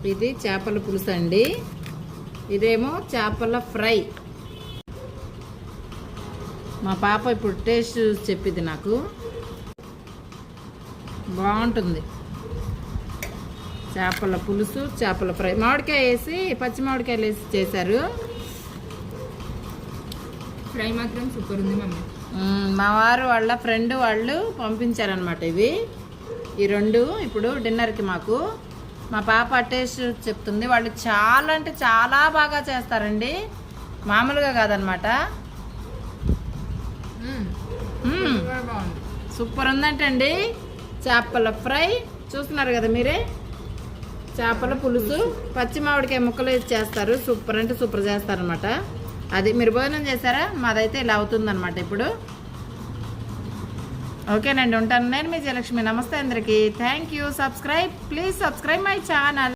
ఇది చేపల పులుసు అండి, ఇదేమో చేపల ఫ్రై. మా పాప ఇప్పుడు టేస్ట్ చూసి చెప్పింది నాకు. బాగుంటుంది చేపల పులుసు, చేపల ఫ్రై. మామిడికాయ వేసి, పచ్చి మామిడికాయలు వేసి చేశారు. ఫ్రై మాత్రం సూపర్ ఉంది మమ్మీ. మా వారు వాళ్ళ ఫ్రెండ్ వాళ్ళు పంపించారనమాట ఇవి. ఈ రెండు ఇప్పుడు డిన్నర్కి మాకు. మా పాప టేస్ట్ చెప్తుంది. వాళ్ళు చాలా అంటే చాలా బాగా చేస్తారండి, మామూలుగా కాదనమాట. సూపర్ ఉందంటండి. చేపల ఫ్రై చూస్తున్నారు కదా మీరే. చేపల పులుసు, పచ్చి మామిడికాయ ముక్కలు వేసి చేస్తారు. సూపర్ అంటే సూపర్ చేస్తారనమాట. అది మీరు భోజనం చేశారా? మాదైతే ఇలా అవుతుందన్నమాట ఇప్పుడు. ఓకేనండి, ఉంటాను. నేను మీ జయలక్ష్మి. నమస్తే అందరికీ. Thank you. Subscribe, please subscribe my channel.